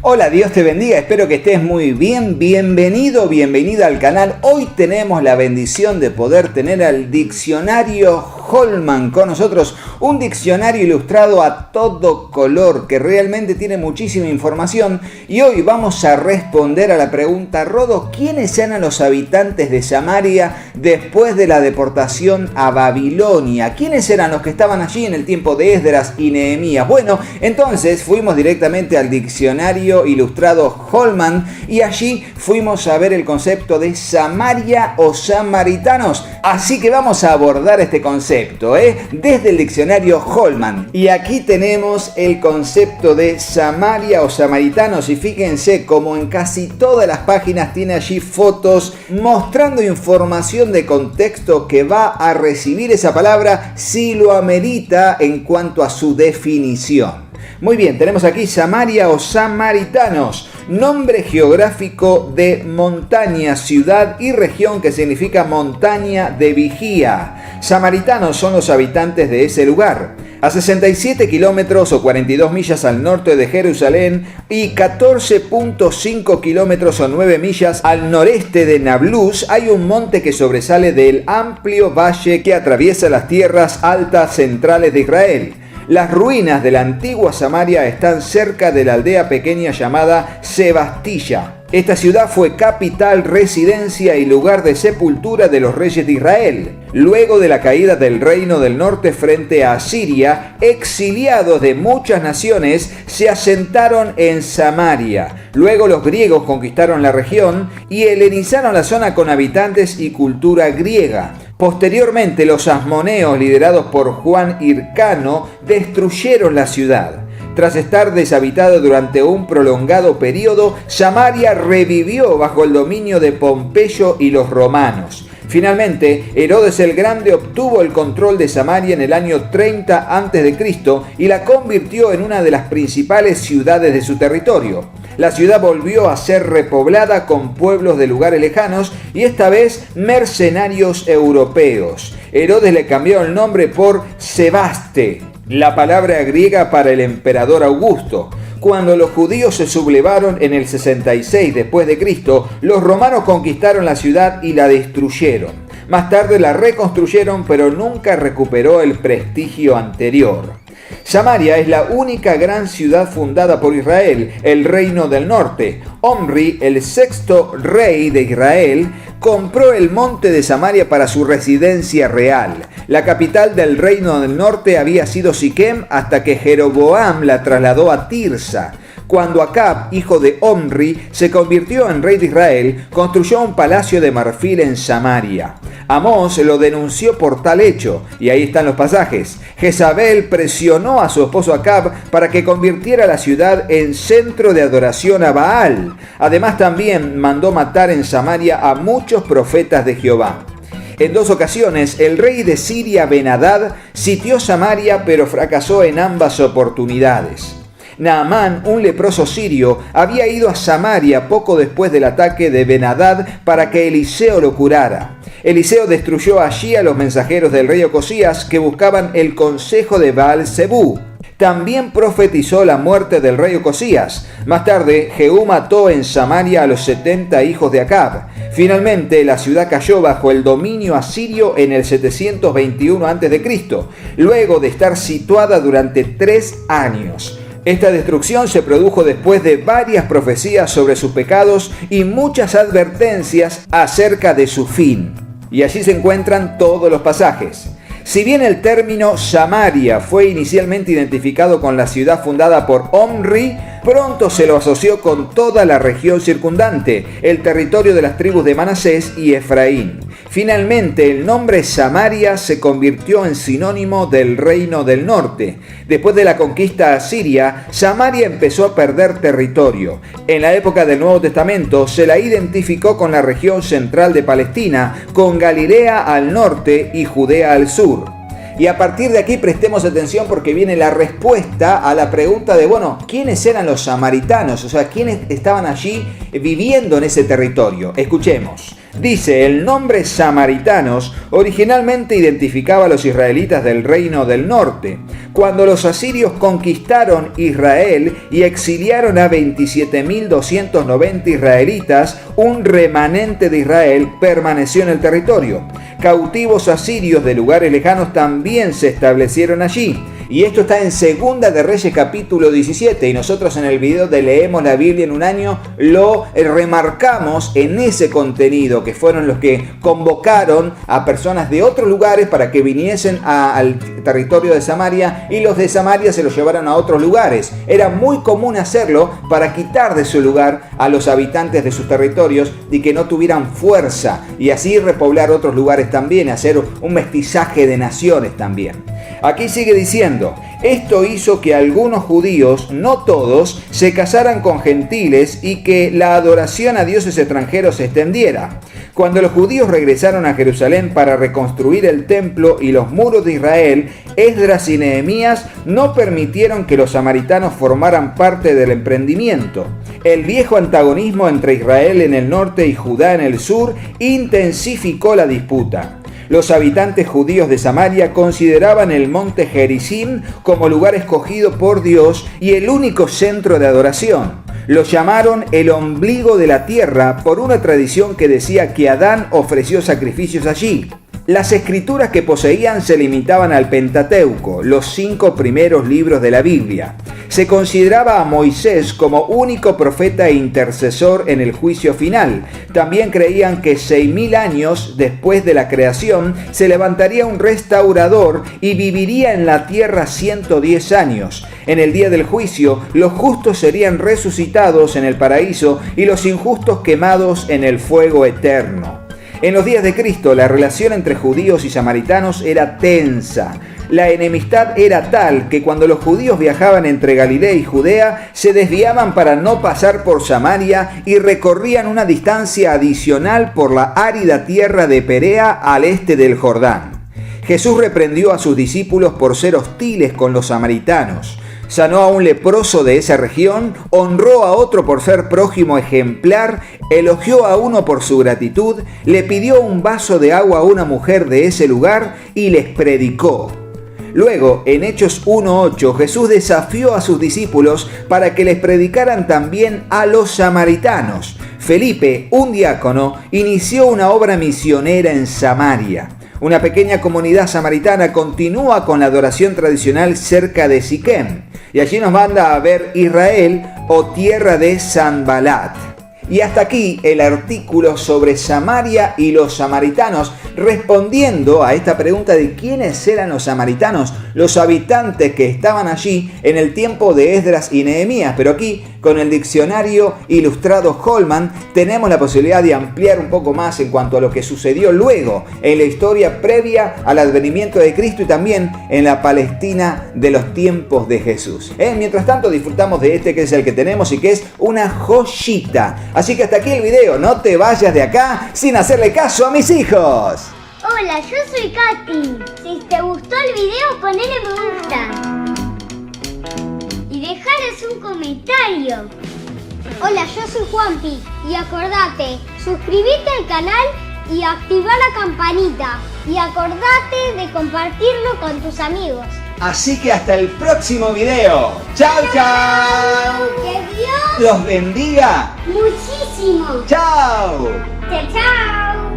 Hola, Dios te bendiga, espero que estés muy bien, bienvenida al canal. Hoy tenemos la bendición de poder tener al diccionario Holman con nosotros, un diccionario ilustrado a todo color que realmente tiene muchísima información, y hoy vamos a responder a la pregunta: Rodo, ¿quiénes eran los habitantes de Samaria después de la deportación a Babilonia? ¿Quiénes eran los que estaban allí en el tiempo de Esdras y Nehemías? Bueno, entonces fuimos directamente al diccionario ilustrado Holman y allí fuimos a ver el concepto de Samaria o samaritanos. Así que vamos a abordar este concepto desde el diccionario Holman. Y aquí tenemos el concepto de Samaria o samaritanos, y fíjense como en casi todas las páginas tiene allí fotos mostrando información de contexto que va a recibir esa palabra si lo amerita en cuanto a su definición. Muy bien, tenemos aquí Samaria o samaritanos, nombre geográfico de montaña, ciudad y región que significa montaña de vigía. Samaritanos son los habitantes de ese lugar. A 67 kilómetros o 42 millas al norte de Jerusalén y 14.5 kilómetros o 9 millas al noreste de Nablus hay un monte que sobresale del amplio valle que atraviesa las tierras altas centrales de Israel. Las ruinas de la antigua Samaria están cerca de la aldea pequeña llamada Sebastilla. Esta ciudad fue capital, residencia y lugar de sepultura de los reyes de Israel. Luego de la caída del reino del norte frente a Asiria, exiliados de muchas naciones se asentaron en Samaria. Luego los griegos conquistaron la región y helenizaron la zona con habitantes y cultura griega. Posteriormente, los asmoneos, liderados por Juan Hircano, destruyeron la ciudad. Tras estar deshabitada durante un prolongado periodo, Samaria revivió bajo el dominio de Pompeyo y los romanos. Finalmente, Herodes el Grande obtuvo el control de Samaria en el año 30 a.C. y la convirtió en una de las principales ciudades de su territorio. La ciudad volvió a ser repoblada con pueblos de lugares lejanos y esta vez mercenarios europeos. Herodes le cambió el nombre por Sebaste, la palabra griega para el emperador Augusto. Cuando los judíos se sublevaron en el 66 después de Cristo, los romanos conquistaron la ciudad y la destruyeron. Más tarde la reconstruyeron, pero nunca recuperó el prestigio anterior. Samaria es la única gran ciudad fundada por Israel, el reino del norte. Omri, el sexto rey de Israel, compró el monte de Samaria para su residencia real. La capital del reino del norte había sido Siquem hasta que Jeroboam la trasladó a Tirsa. Cuando Acab, hijo de Omri, se convirtió en rey de Israel, construyó un palacio de marfil en Samaria. Amós lo denunció por tal hecho, y ahí están los pasajes. Jezabel presionó a su esposo Acab para que convirtiera la ciudad en centro de adoración a Baal. Además, también mandó matar en Samaria a muchos profetas de Jehová. En 2 ocasiones, el rey de Siria, Ben-Hadad, sitió Samaria, pero fracasó en ambas oportunidades. Naamán, un leproso sirio, había ido a Samaria poco después del ataque de Ben-Hadad para que Eliseo lo curara. Eliseo destruyó allí a los mensajeros del rey Ocosías que buscaban el consejo de Baal-Zebú. También profetizó la muerte del rey Ocosías. Más tarde, Jehú mató en Samaria a los 70 hijos de Acab. Finalmente, la ciudad cayó bajo el dominio asirio en el 721 a.C., luego de estar situada durante 3 años. Esta destrucción se produjo después de varias profecías sobre sus pecados y muchas advertencias acerca de su fin. Y allí se encuentran todos los pasajes. Si bien el término Samaria fue inicialmente identificado con la ciudad fundada por Omri, pronto se lo asoció con toda la región circundante, el territorio de las tribus de Manasés y Efraín. Finalmente, el nombre Samaria se convirtió en sinónimo del reino del norte. Después de la conquista asiria, Samaria empezó a perder territorio. En la época del Nuevo Testamento se la identificó con la región central de Palestina, con Galilea al norte y Judea al sur. Y a partir de aquí prestemos atención porque viene la respuesta a la pregunta de, ¿quiénes eran los samaritanos? O sea, ¿quiénes estaban allí viviendo en ese territorio? Escuchemos. Dice, el nombre samaritanos originalmente identificaba a los israelitas del reino del norte. Cuando los asirios conquistaron Israel y exiliaron a 27.290 israelitas, un remanente de Israel permaneció en el territorio. Cautivos asirios de lugares lejanos también se establecieron allí. Y esto está en Segunda de Reyes capítulo 17 y nosotros en el video de Leemos la Biblia en un año lo remarcamos en ese contenido, que fueron los que convocaron a personas de otros lugares para que viniesen al territorio de Samaria y los de Samaria se los llevaron a otros lugares. Era muy común hacerlo para quitar de su lugar a los habitantes de sus territorios y que no tuvieran fuerza y así repoblar otros lugares también, hacer un mestizaje de naciones también. Aquí sigue diciendo, esto hizo que algunos judíos, no todos, se casaran con gentiles y que la adoración a dioses extranjeros se extendiera. Cuando los judíos regresaron a Jerusalén para reconstruir el templo y los muros de Israel, Esdras y Nehemías no permitieron que los samaritanos formaran parte del emprendimiento. El viejo antagonismo entre Israel en el norte y Judá en el sur intensificó la disputa. Los habitantes judíos de Samaria consideraban el monte Gerizim como lugar escogido por Dios y el único centro de adoración. Lo llamaron el ombligo de la tierra por una tradición que decía que Adán ofreció sacrificios allí. Las escrituras que poseían se limitaban al Pentateuco, los 5 primeros libros de la Biblia. Se consideraba a Moisés como único profeta e intercesor en el juicio final. También creían que 6.000 años después de la creación se levantaría un restaurador y viviría en la tierra 110 años. En el día del juicio, los justos serían resucitados en el paraíso y los injustos quemados en el fuego eterno. En los días de Cristo, la relación entre judíos y samaritanos era tensa. La enemistad era tal que cuando los judíos viajaban entre Galilea y Judea, se desviaban para no pasar por Samaria y recorrían una distancia adicional por la árida tierra de Perea al este del Jordán. Jesús reprendió a sus discípulos por ser hostiles con los samaritanos. Sanó a un leproso de esa región, honró a otro por ser prójimo ejemplar, elogió a uno por su gratitud, le pidió un vaso de agua a una mujer de ese lugar y les predicó. Luego, en Hechos 1:8, Jesús desafió a sus discípulos para que les predicaran también a los samaritanos. Felipe, un diácono, inició una obra misionera en Samaria. Una pequeña comunidad samaritana continúa con la adoración tradicional cerca de Siquem. Y allí nos manda a ver Israel o tierra de Sanbalat. Y hasta aquí el artículo sobre Samaria y los samaritanos, respondiendo a esta pregunta de quiénes eran los samaritanos, los habitantes que estaban allí en el tiempo de Esdras y Nehemías. Pero aquí, con el diccionario ilustrado Holman, tenemos la posibilidad de ampliar un poco más en cuanto a lo que sucedió luego en la historia previa al advenimiento de Cristo y también en la Palestina de los tiempos de Jesús. Mientras tanto, disfrutamos de este que es el que tenemos y que es una joyita. Así que hasta aquí el video, no te vayas de acá sin hacerle caso a mis hijos. Hola, yo soy Katy. Si te gustó el video, ponele me gusta. Y dejaros un comentario. Hola, yo soy Juanpi. Y acordate, suscríbete al canal y activar la campanita. Y acordate de compartirlo con tus amigos. Así que hasta el próximo video. ¡Chao, chao! ¡Que Dios los bendiga muchísimo! ¡Chao! ¡Chao, chao!